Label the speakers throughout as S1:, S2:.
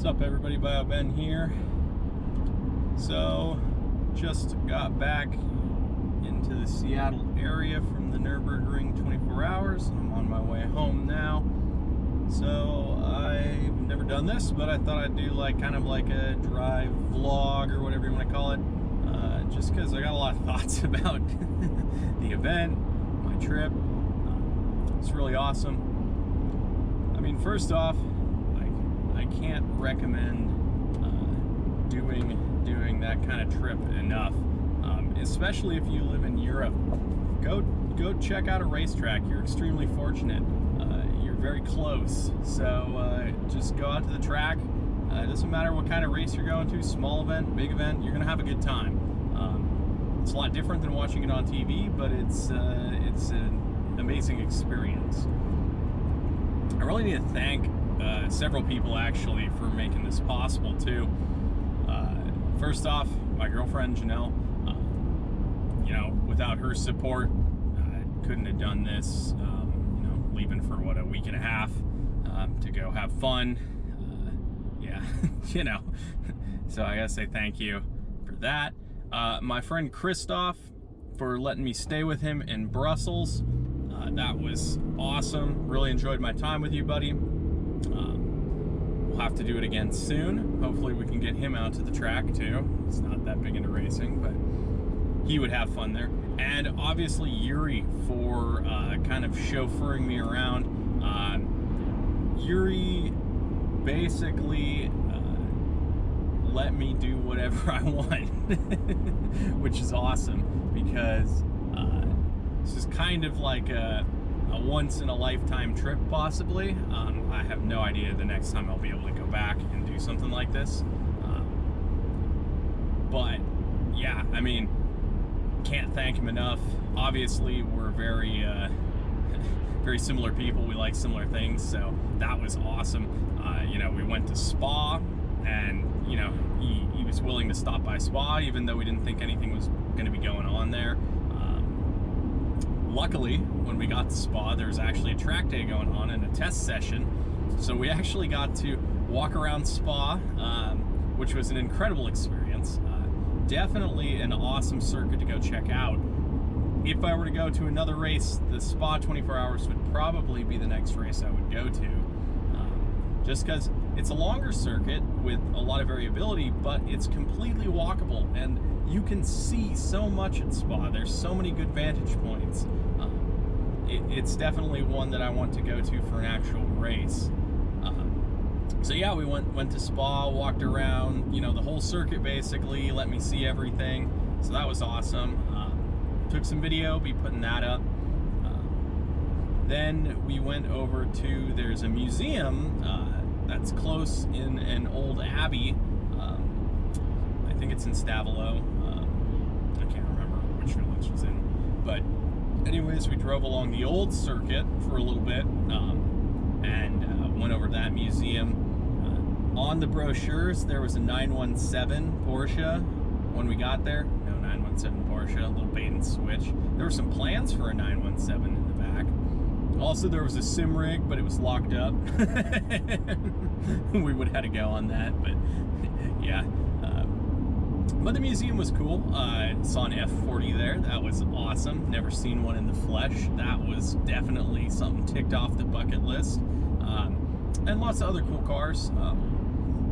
S1: What's up, everybody? BioBen here. So, just got back into the Seattle area from the Nurburgring 24 hours. I'm on my way home now. So, I've never done this, but I thought I'd do kind of like a drive vlog or whatever you want to call it. Just because I got a lot of thoughts about the event, my trip. It's really awesome. I mean, first off, I can't recommend doing that kind of trip enough, especially if you live in Europe. Go check out a racetrack. You're extremely fortunate. You're very close, so just go out to the track. It doesn't matter what kind of race you're going to, small event, big event, you're gonna have a good time. It's a lot different than watching it on TV, but it's an amazing experience. I really need to thank several people actually for making this possible too. First off, my girlfriend Janelle. You know, without her support, I couldn't have done this. You know, leaving for what, a week and a half to go have fun. Yeah, you know. So I gotta say thank you for that. My friend Christoph for letting me stay with him in Brussels. That was awesome. Really enjoyed my time with you, buddy. We'll have to do it again soon. Hopefully we can get him out to the track too. He's not that big into racing, but he would have fun there. And obviously Yuri for kind of chauffeuring me around. Yuri basically let me do whatever I want, which is awesome because this is kind of like a once-in-a-lifetime trip, possibly. I have no idea the next time I'll be able to go back and do something like this. But yeah, I mean, can't thank him enough. Obviously, we're very very similar people. We like similar things, so that was awesome. You know, we went to Spa, and you know, he was willing to stop by Spa, even though we didn't think anything was going to be going on there. Luckily, when we got to Spa, there was actually a track day going on and a test session. So we actually got to walk around Spa, which was an incredible experience. Definitely an awesome circuit to go check out. If I were to go to another race, the Spa 24 hours would probably be the next race I would go to. Just because it's a longer circuit with a lot of variability, but it's completely walkable, and you can see so much at Spa. There's so many good vantage points. It's definitely one that I want to go to for an actual race. So yeah, we went to Spa, walked around, you know, the whole circuit basically, let me see everything. So that was awesome. Took some video, be putting that up. Then we went over to, there's a museum that's close in an old abbey. I think it's in Stavelo. I can't remember which village it's in. But anyways, we drove along the old circuit for a little bit and went over to that museum. On the brochures, there was a 917 Porsche when we got there. No 917 Porsche, a little bait and switch. There were some plans for a 917 in the back. Also, there was a sim rig, but it was locked up. We would have had to go on that, but yeah. But the museum was cool. Saw an F40 there. That was awesome. Never seen one in the flesh. That was definitely something ticked off the bucket list. And lots of other cool cars.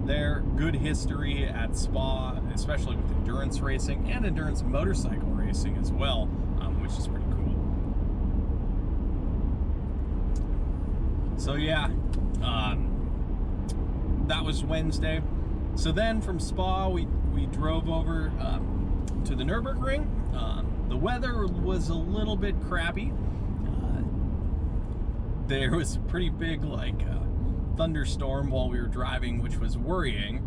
S1: There, good history at Spa, especially with endurance racing and endurance motorcycle racing as well, which is pretty cool. So yeah, that was Wednesday. So then from Spa, we drove over to the Nürburgring. The weather was a little bit crappy. There was a pretty big thunderstorm while we were driving, which was worrying,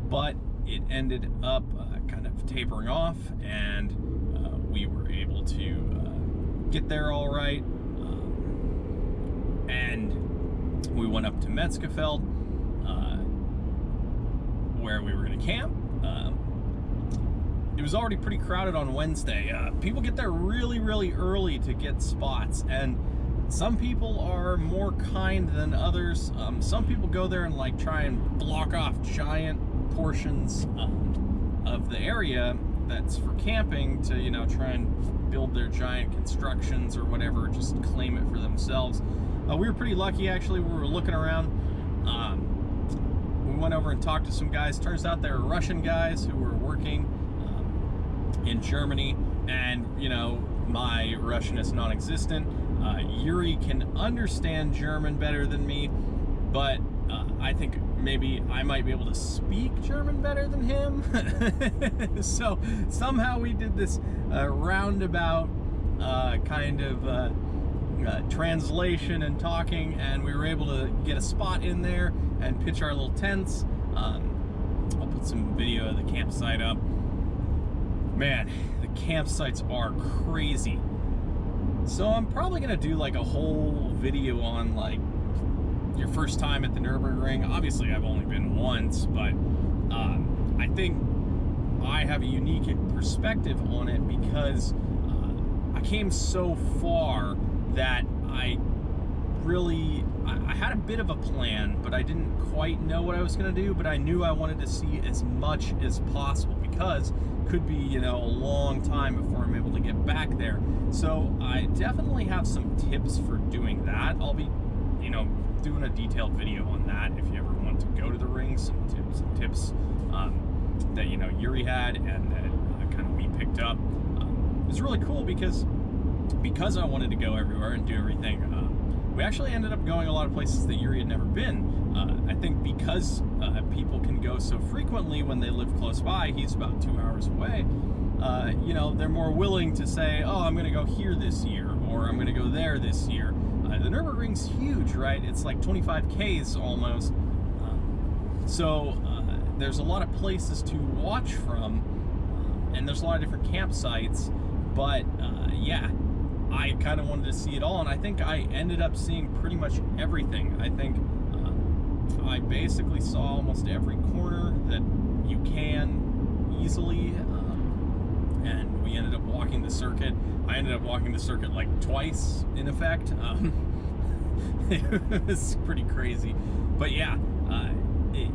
S1: but it ended up kind of tapering off, and we were able to get there all right. And we went up to Metzgefeld, where we were going to camp. It was already pretty crowded on Wednesday. People get there really, really early to get spots, and some people are more kind than others. Some people go there and like try and block off giant portions of the area that's for camping to, you know, try and build their giant constructions or whatever, just claim it for themselves. We were pretty lucky, actually. We were looking around. We went over and talked to some guys. Turns out they were Russian guys who were working in Germany, and, you know, my Russian is non-existent. Yuri can understand German better than me, but I think maybe I might be able to speak German better than him. So somehow we did this roundabout kind of translation and talking, and we were able to get a spot in there and pitch our little tents. I'll put some video of the campsite up. Man, the campsites are crazy. So I'm probably gonna do like a whole video on like your first time at the Nürburgring. Obviously I've only been once, but I think I have a unique perspective on it because I came so far that I had a bit of a plan, but I didn't quite know what I was gonna do, but I knew I wanted to see as much as possible because it could be, you know, a long time before I'm able to get back there. So I definitely have some tips for doing that. I'll be, you know, doing a detailed video on that if you ever want to go to the ring. Some tips that, you know, Yuri had and that kind of we picked up. It was really cool because I wanted to go everywhere and do everything. We actually ended up going a lot of places that Yuri had never been. I think because people can go so frequently when they live close by, he's about 2 hours away, you know, they're more willing to say, oh, I'm gonna go here this year, or I'm gonna go there this year. The Nürburgring's huge, right? It's like 25 Ks almost. So there's a lot of places to watch from, and there's a lot of different campsites, but yeah, I kind of wanted to see it all, and I think I ended up seeing pretty much everything. I think I basically saw almost every corner that you can easily, and we ended up walking the circuit. I ended up walking the circuit like twice, in effect. It was pretty crazy. But yeah,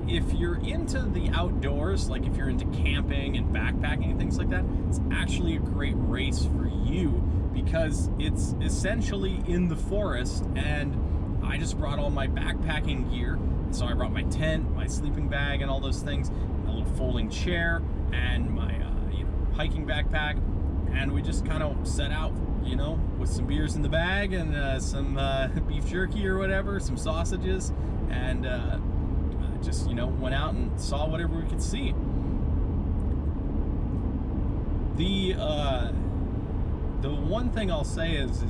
S1: if you're into the outdoors, like if you're into camping and backpacking and things like that, it's actually a great race for you because it's essentially in the forest, and I just brought all my backpacking gear. So I brought my tent, my sleeping bag, and all those things, a little folding chair, and my you know, hiking backpack, and we just kind of set out, you know, with some beers in the bag and some beef jerky or whatever, some sausages, and just, you know, went out and saw whatever we could see. The one thing I'll say is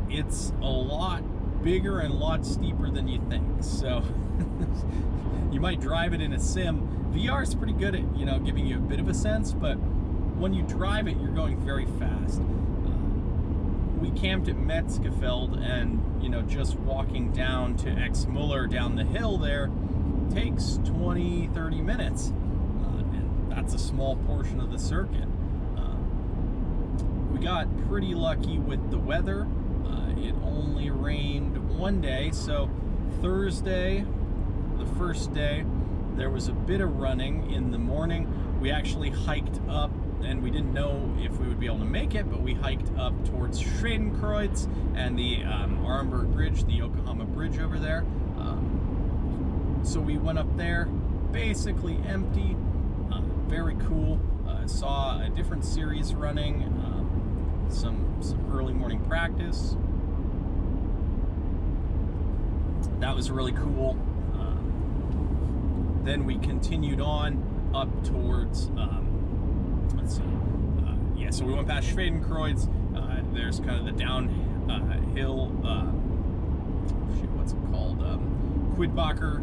S1: it's a lot bigger and a lot steeper than you think. So you might drive it in a sim. VR is pretty good at, you know, giving you a bit of a sense, but when you drive it, you're going very fast. We camped at Metzgefeld, and, you know, just walking down to Exmuller down the hill there takes 20-30 minutes, and that's a small portion of the circuit. We got pretty lucky with the weather. It only rained one day, so Thursday, the first day, there was a bit of running in the morning. We actually hiked up, and we didn't know if we would be able to make it, but we hiked up towards Schwedenkreuz and the Armberg Bridge, the Yokohama Bridge over there. So we went up there, basically empty, very cool. Saw a different series running, some early morning practice. That was really cool. Then we continued on up towards, let's see, yeah, so we went past Schwedenkreuz. There's kind of the downhill, shoot, what's it called? Quidbacher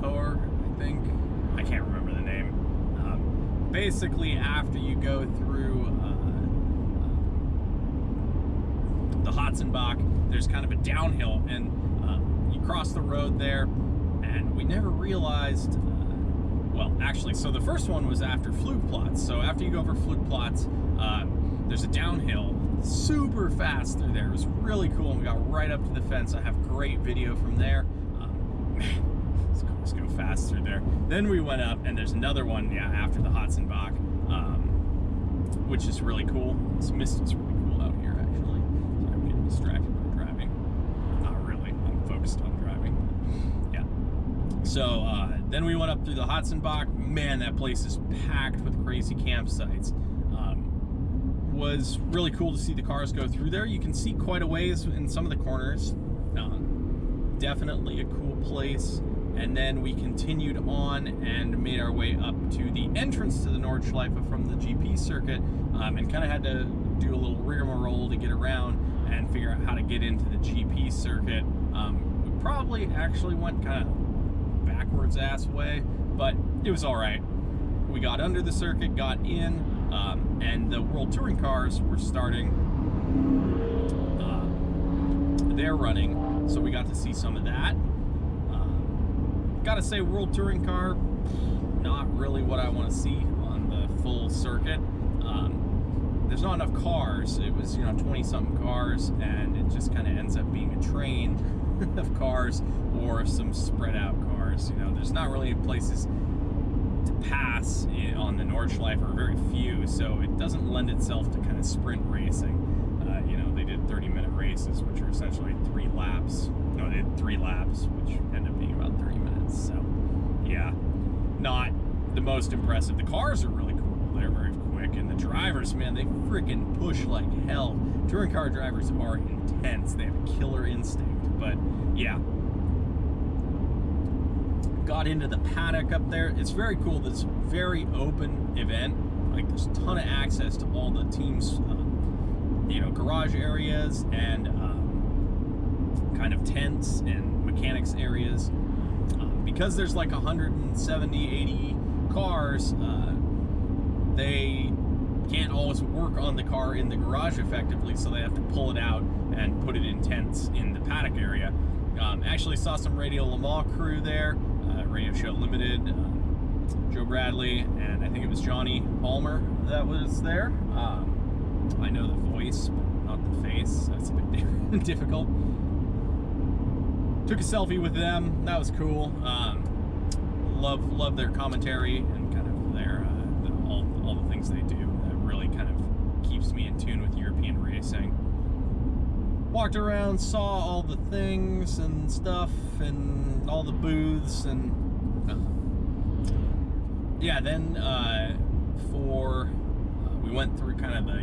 S1: Hoher, I think. I can't remember the name. Basically, after you go through the Hotzenbach, there's kind of a downhill, and you cross the road there, and we never realized, well, actually, so the first one was after Flugplatz. So after you go over Flugplatz, there's a downhill super fast through there. It was really cool, and we got right up to the fence. I have great video from there. Let's go fast through there. Then we went up, and there's another one, yeah, after the Hotzenbach, which is really cool. This mist is really cool out here, actually. Sorry, I'm getting distracted by driving. Not really, I'm focused on driving. Yeah. So then we went up through the Hotzenbach. Man, that place is packed with crazy campsites. Was really cool to see the cars go through there. You can see quite a ways in some of the corners. Definitely a cool place. And then we continued on and made our way up to the entrance to the Nordschleife from the GP circuit, and kind of had to do a little rigmarole to get around and figure out how to get into the GP circuit. We probably actually went kind of backwards ass way, but it was all right. We got under the circuit, got in, and the World Touring cars were starting. They're running, so we got to see some of that. Gotta say, World Touring car, not really what I want to see on the full circuit. There's not enough cars. It was, 20-something cars, and it just kind of ends up being a train of cars or some spread out cars. There's not really places to pass on the Nordschleife, or very few, so it doesn't lend itself to kind of sprint racing. They did 30-minute races, which are essentially 3 laps. No, they did 3 laps, which end up being about 30 minutes. So, yeah, not the most impressive. The cars are really cool. They're very quick, and the drivers, man, they freaking push like hell. Touring car drivers are intense. They have a killer instinct. But, yeah. Got into the paddock up there. It's very cool. This very open event. Like, there's a ton of access to all the teams' garage areas and kind of tents and mechanics areas. Because there's like 170, 80 cars, they can't always work on the car in the garage effectively, so they have to pull it out and put it in tents in the paddock area. Actually saw some Radio Le Mans crew there, Radio Show Limited, Joe Bradley, and I think it was Johnny Palmer that was there. I know the voice, but not the face. That's a bit difficult. Took a selfie with them. That was cool. Love their commentary and kind of their all the things they do. That really kind of keeps me in tune with European racing. Walked around, saw all the things and stuff, and all the booths, and yeah. Then we went through kind of the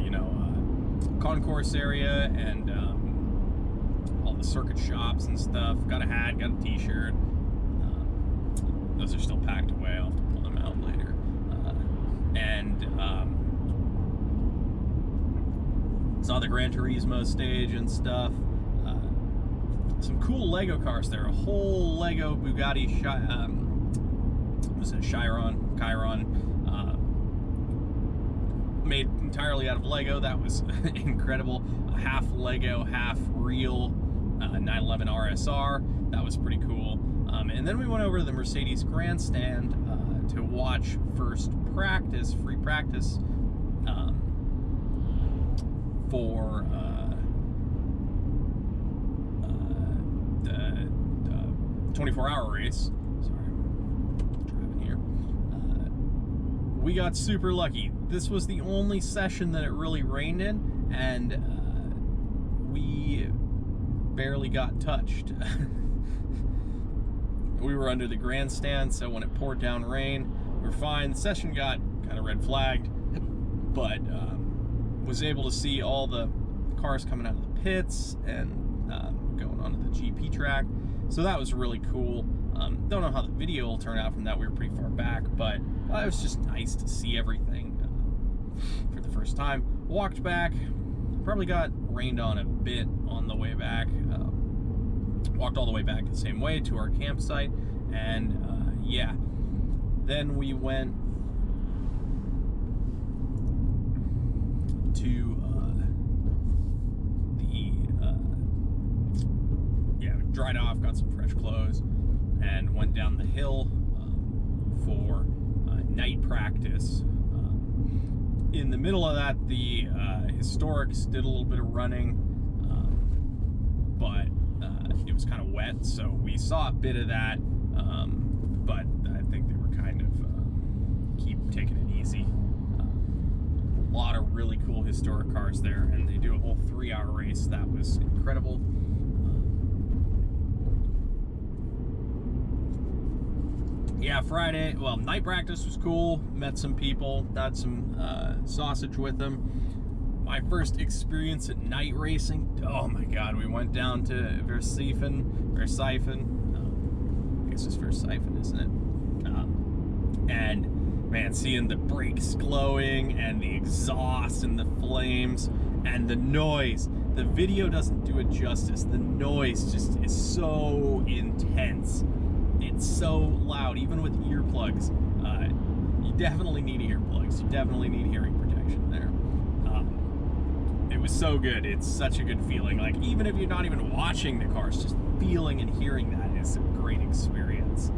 S1: concourse area and all the circuit shops and stuff. Got a hat, got a t-shirt. Those are still packed away. I'll have to pull them out later. Saw the Gran Turismo stage and stuff. Some cool Lego cars there. A whole Lego Bugatti Chiron, made entirely out of Lego. That was incredible. A half Lego, half real 911 RSR. That was pretty cool. And then we went over to the Mercedes grandstand to watch first practice, free practice, for the 24-hour race. Sorry, I'm driving here. We got super lucky. This was the only session that it really rained in, and we barely got touched. We were under the grandstand, so when it poured down rain, we were fine. The session got kind of red flagged, but was able to see all the cars coming out of the pits and going onto the GP track. So that was really cool. Don't know how the video will turn out from that. We were pretty far back, but it was just nice to see everything for the first time. Walked back, probably got rained on a bit on the way back. Walked all the way back the same way to our campsite, and yeah, then we went to dried off, got some fresh clothes, and went down the hill for night practice. in the middle of that, the Historics did a little bit of running, but it was kind of wet, so we saw a bit of that, but I think they were kind of keep taking it easy. A lot of really cool historic cars there, and they do a whole 3-hour race. That was incredible. Yeah, Friday, well, night practice was cool. Met some people, had some sausage with them. My first experience at night racing, oh my God, we went down to Versifen, I guess it's Versifen, isn't it? And man, seeing the brakes glowing and the exhaust and the flames and the noise. The video doesn't do it justice. The noise just is so intense. It's so loud, even with earplugs. You definitely need earplugs. You definitely need hearing protection there. It was so good. It's such a good feeling. Like, even if you're not even watching the cars, just feeling and hearing that is a great experience.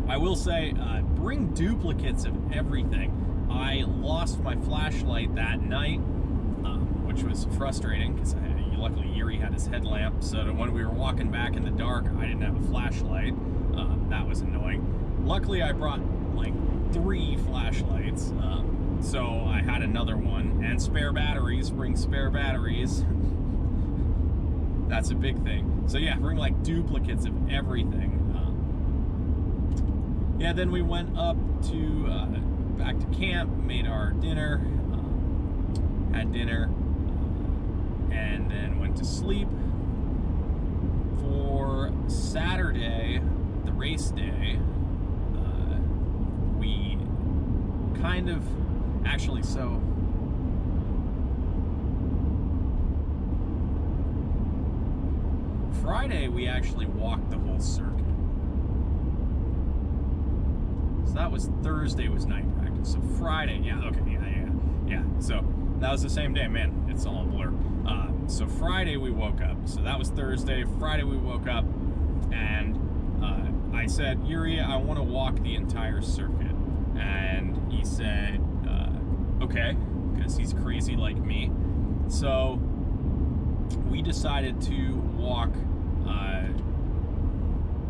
S1: I will say, bring duplicates of everything. I lost my flashlight that night, which was frustrating because luckily Yuri had his headlamp, so when we were walking back in the dark, I didn't have a flashlight. That was annoying. Luckily, I brought like 3 flashlights, so I had another one, and spare batteries. Bring spare batteries. That's a big thing. So yeah, bring like duplicates of everything. Yeah, then we went up to back to camp, made our dinner, had dinner, and then went to sleep. For Saturday, the race day, we kind of, actually, so Friday we actually walked the whole circuit. So that was Thursday was night practice. So Friday, yeah, okay, yeah. So that was the same day, man. It's all a blur. So Friday we woke up. So that was Thursday. Friday we woke up, and I said, Yuri, I want to walk the entire circuit. And he said, okay, because he's crazy like me. So we decided to walk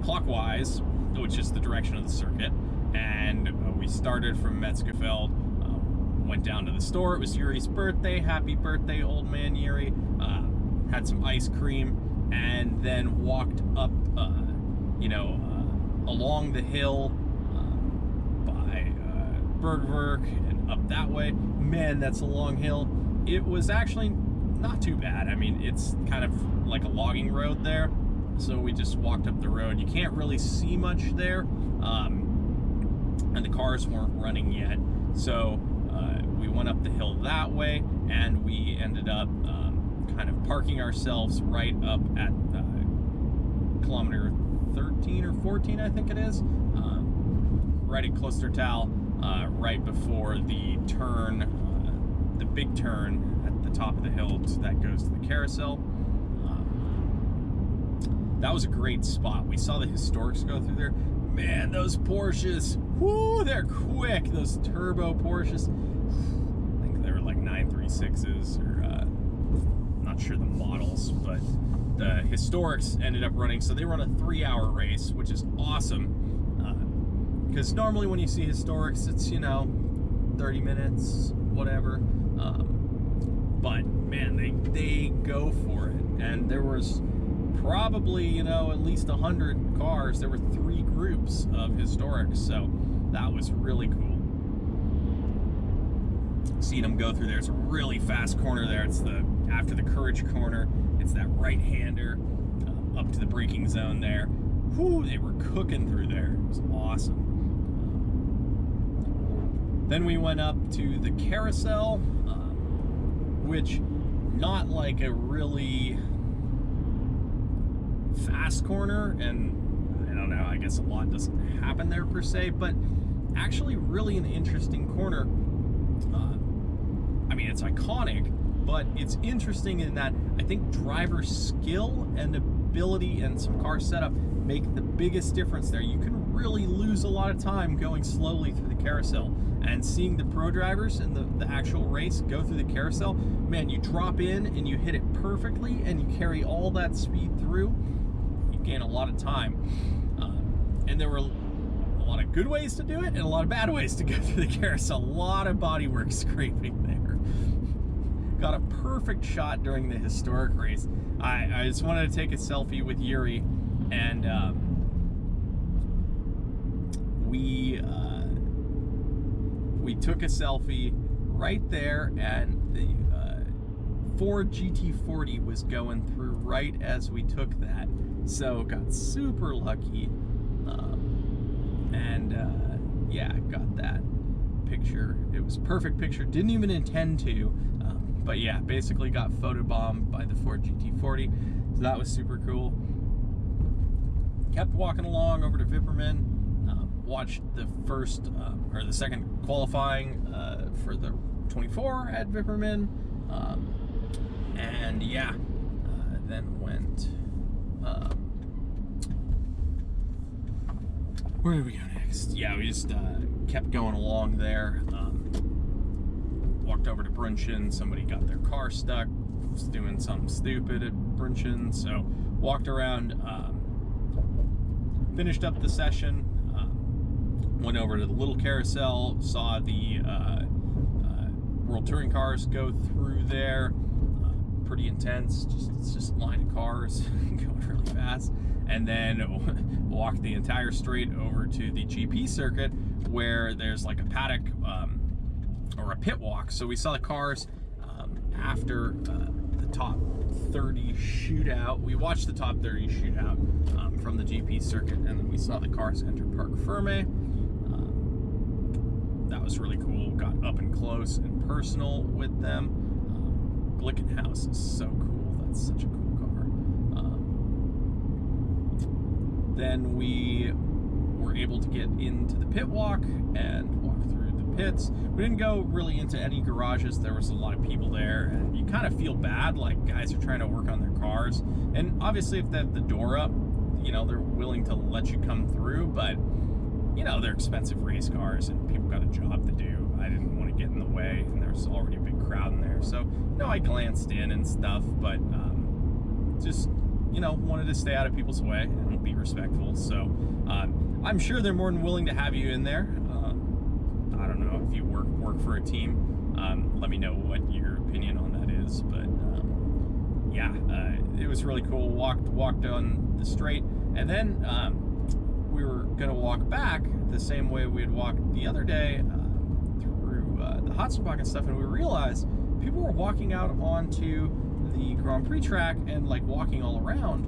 S1: clockwise, which is the direction of the circuit. And we started from Metzgefeld, went down to the store. It was Yuri's birthday. Happy birthday, old man Yuri. Had some ice cream, and then walked up, along the hill by Bergwerk and up that way. Man, that's a long hill. It was actually not too bad. I mean, it's kind of like a logging road there, so we just walked up the road. You can't really see much there, and the cars weren't running yet, so we went up the hill that way, and we ended up kind of parking ourselves right up at kilometer 13 or 14, I think it is, right at Klostertal, right before the turn, the big turn at the top of the hill that goes to the carousel. That was a great spot. We saw the Historics go through there. Man, those Porsches, whoo, they're quick. Those turbo Porsches. I think they were like 936s, or not sure the models, but the Historics ended up running. So they run a 3-hour race, which is awesome. Because normally when you see Historics, it's, 30 minutes, whatever. But man, they go for it. And there was probably, at least 100 cars. There were 3 groups of Historics, so that was really cool. Seeing them go through there. It's a really fast corner there. It's after the Courage corner. It's that right-hander up to the braking zone there. Whew, they were cooking through there. It was awesome. Then we went up to the carousel, which, not like a really fast corner, and I don't know, I guess a lot doesn't happen there per se, but actually really an interesting corner. I mean, it's iconic, but it's interesting in that I think driver skill and ability and some car setup make the biggest difference there. You can really lose a lot of time going slowly through the carousel. And seeing the pro drivers in the actual race go through the carousel, man, you drop in and you hit it perfectly and you carry all that speed through, you gain a lot of time. And there were a lot of good ways to do it and a lot of bad ways to go through the carousel. A lot of bodywork scraping there. Got a perfect shot during the historic race. I just wanted to take a selfie with Yuri, and we took a selfie right there, and the Ford GT40 was going through right as we took that. So got super lucky, yeah, got that picture. It was a perfect picture. Didn't even intend to, but yeah, basically got photobombed by the Ford GT40. So that was super cool. Kept walking along over to Wipperman. Watched the first or the second qualifying for the 24 at Wipperman, and yeah, then went. Where did we go next? Yeah, we just kept going along there. Walked over to Brunchen. Somebody got their car stuck. Was doing something stupid at Brunchen, so walked around. Finished up the session. Went over to the little carousel, saw the World Touring cars go through there. Pretty intense, it's just a line of cars going really fast. And then walked the entire straight over to the GP circuit, where there's like a paddock or a pit walk. So we saw the cars after the top 30 shootout. We watched the top 30 shootout from the GP circuit, and then we saw the cars enter Parc Ferme. That was really cool. Got up and close and personal with them. Glickenhaus is so cool. That's such a cool car. Then we were able to get into the pit walk and walk through the pits. We didn't go really into any garages. There was a lot of people there, and you kind of feel bad, like guys are trying to work on their cars. And obviously if they have the door up, you know, they're willing to let you come through, but you know, they're expensive race cars and people got a job to do. I didn't want to get in the way, and there was already a big crowd in there. So, you know, I glanced in and stuff, but just, you know, wanted to stay out of people's way and be respectful. So, I'm sure they're more than willing to have you in there. I don't know if you work for a team. Let me know what your opinion on that is. But, yeah, it was really cool. Walked on the straight, and then we were going to walk back the same way we had walked the other day through the hot spot and stuff, and we realized people were walking out onto the Grand Prix track and like walking all around,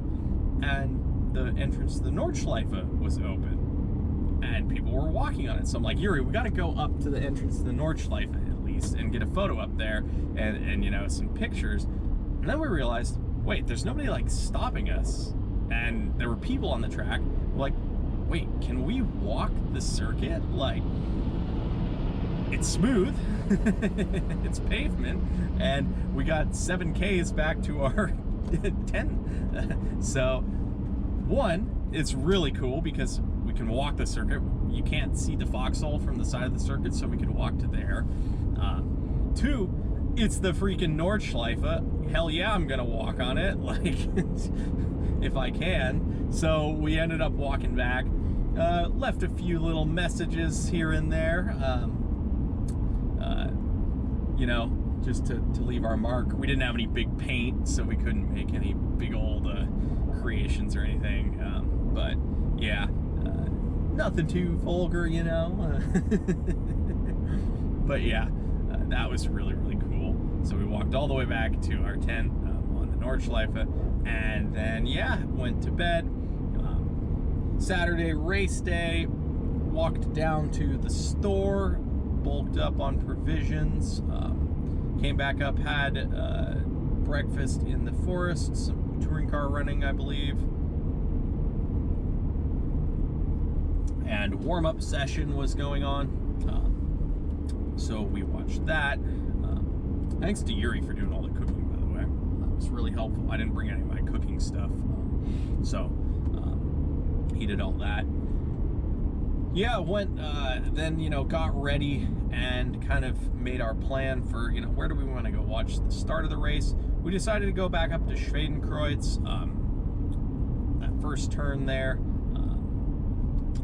S1: and the entrance to the Nordschleife was open and people were walking on it. So I'm like, Yuri, we got to go up to the entrance to the Nordschleife at least and get a photo up there and you know, some pictures. And then we realized, wait, there's nobody like stopping us, and there were people on the track. We're like, wait, can we walk the circuit? Like, it's smooth, it's pavement, and we got 7 Ks back to our 10. So, one, it's really cool because we can walk the circuit. You can't see the foxhole from the side of the circuit, so we can walk to there. 2, it's the freaking Nordschleife. Hell yeah, I'm gonna walk on it, like, if I can. So we ended up walking back. Left a few little messages here and there, you know, just to leave our mark. We didn't have any big paint, so we couldn't make any big old creations or anything, but yeah, nothing too vulgar, you know. But yeah, that was really, really cool. So we walked all the way back to our tent on the Nordschleife, and then yeah, went to bed. Saturday race day, walked down to the store, bulked up on provisions, came back up, had breakfast in the forest, some touring car running, I believe, and warm-up session was going on, so we watched that. Thanks to Yuri for doing all the cooking, by the way. That was really helpful. I didn't bring any of my cooking stuff, so he did all that. yeah, went, then, you know, got ready and kind of made our plan for, you know, where do we want to go watch the start of the race. We decided to go back up to Schwedenkreuz, that first turn there,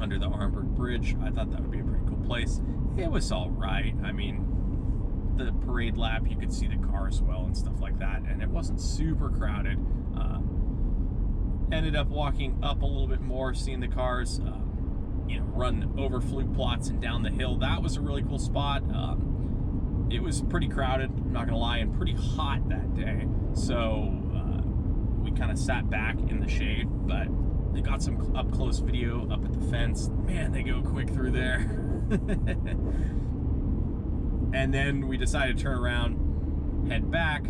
S1: under the Armberg Bridge. I thought that would be a pretty cool place. It was all right. I mean, the parade lap, you could see the cars well and stuff like that, and it wasn't super crowded. Ended up walking up a little bit more, seeing the cars, you know, run over fluke plots and down the hill. That was a really cool spot. It was pretty crowded, I'm not gonna lie, and pretty hot that day. So we kind of sat back in the shade, but they got some up close video up at the fence. Man, they go quick through there. And then we decided to turn around, head back,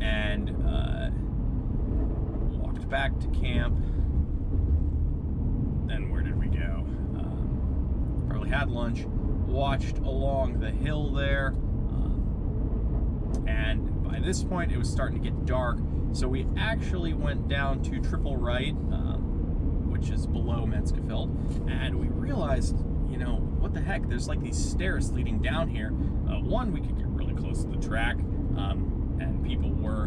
S1: and walked back to camp. Then where did we go? Probably had lunch, watched along the hill there, and by this point it was starting to get dark, so we actually went down to Triple Right, which is below Metzgefeld, and we realized, you know, what the heck, there's like these stairs leading down here. One, we could get really close to the track, and people were,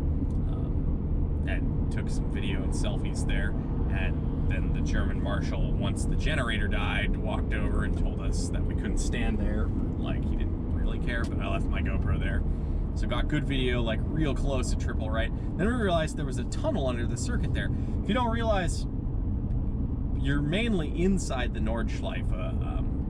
S1: and took some video and selfies there. And then the German marshal, once the generator died, walked over and told us that we couldn't stand there. Like, he didn't really care, but I left my GoPro there. So got good video, like real close to Triple Right. Then we realized there was a tunnel under the circuit there. If you don't realize, you're mainly inside the Nordschleife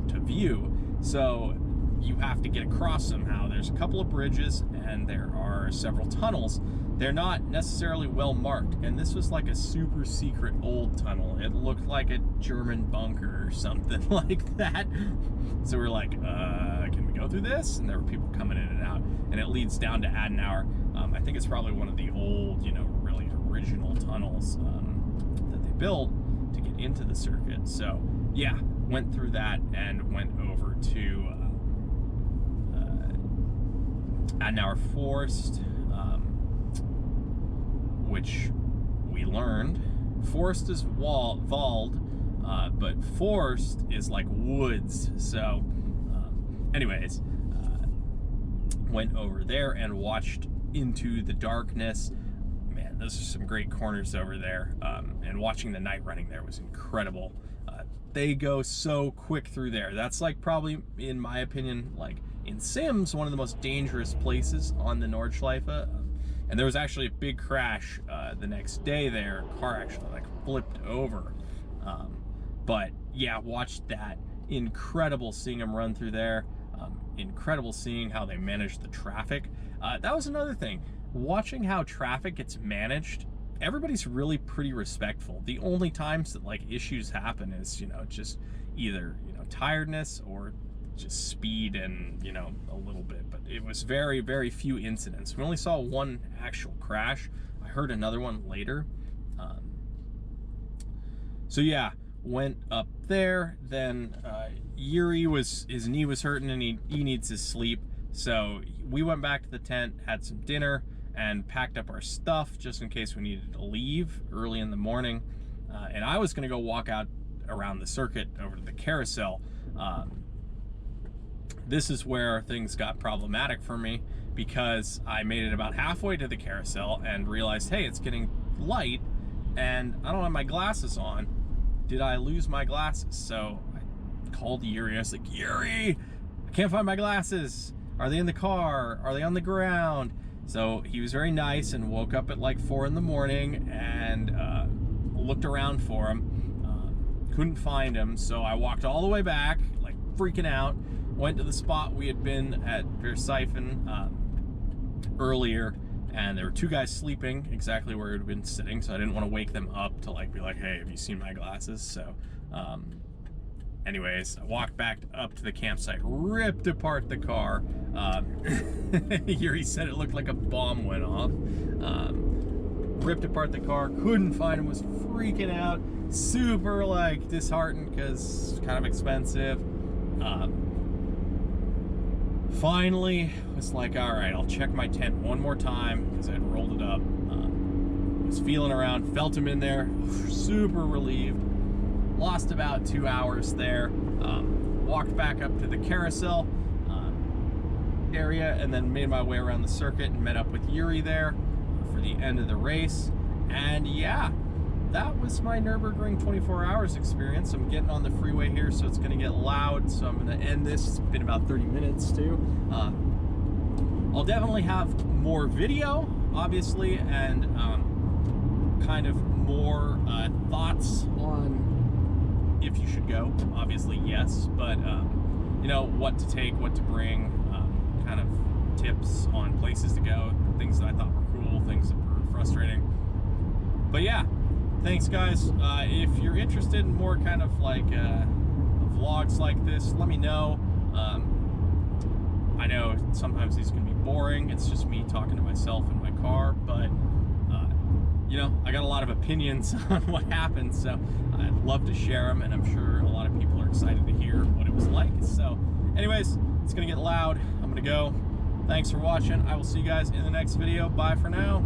S1: to view, so you have to get across somehow. There's a couple of bridges and there are several tunnels. They're not necessarily well marked, and this was like a super secret old tunnel. It looked like a German bunker or something like that. So we're like, can we go through this? And there were people coming in and out, and it leads down to Adenauer. I think it's probably one of the old, you know, really original tunnels that they built to get into the circuit. So yeah, went through that and went over to Adenauer Forest, which we learned Forest is Wald, but Forest is like woods. So anyways, went over there and watched into the darkness. Man, those are some great corners over there, and watching the night running there was incredible. They go so quick through there. That's like probably, in my opinion, like in Sims, one of the most dangerous places on the Nordschleife. And there was actually a big crash the next day there. A car actually like flipped over. But yeah, watched that. Incredible seeing them run through there. Incredible seeing how they managed the traffic. That was another thing. Watching how traffic gets managed, everybody's really pretty respectful. The only times that like issues happen is, you know, just either, you know, tiredness or just speed and, you know, a little bit. But it was very, very few incidents. We only saw one actual crash. I heard another one later. So yeah, went up there. Then Yuri his knee was hurting and he needs his sleep. So we went back to the tent, had some dinner, and packed up our stuff just in case we needed to leave early in the morning. And I was gonna go walk out around the circuit over to the carousel. This is where things got problematic for me, because I made it about halfway to the carousel and realized, hey, it's getting light and I don't have my glasses on. Did I lose my glasses? So I called Yuri. I was like, Yuri, I can't find my glasses. Are they in the car? Are they on the ground? So he was very nice and woke up at like 4 in the morning and looked around for him. Couldn't find him, so I walked all the way back, like freaking out. Went to the spot we had been at Versiphen earlier, and there were 2 guys sleeping exactly where we'd been sitting, so I didn't want to wake them up to like be like, hey, have you seen my glasses? So anyways, I walked back up to the campsite, ripped apart the car. Yuri said it looked like a bomb went off. Ripped apart the car, couldn't find him, was freaking out, super like disheartened because it's kind of expensive. Finally was like, all right, I'll check my tent one more time because I'd rolled it up. Was feeling around, felt him in there, super relieved. lost about 2 hours there. Walked back up to the carousel area and then made my way around the circuit and met up with Yuri there for the end of the race. And yeah, that was my Nürburgring 24 hours experience. I'm getting on the freeway here, so it's gonna get loud, so I'm gonna end this. It's been about 30 minutes too. I'll definitely have more video, obviously, and kind of more thoughts on if you should go. Obviously, yes, but you know, what to take, what to bring, kind of tips on places to go, things that I thought were cool, things that were frustrating. But yeah, thanks guys. If you're interested in more kind of like vlogs like this, let me know. I know sometimes these can be boring. It's just me talking to myself in my car, but you know, I got a lot of opinions on what happened, so I'd love to share them, and I'm sure a lot of people are excited to hear what it was like. So anyways, it's gonna get loud. I'm gonna go. Thanks for watching. I will see you guys in the next video. Bye for now.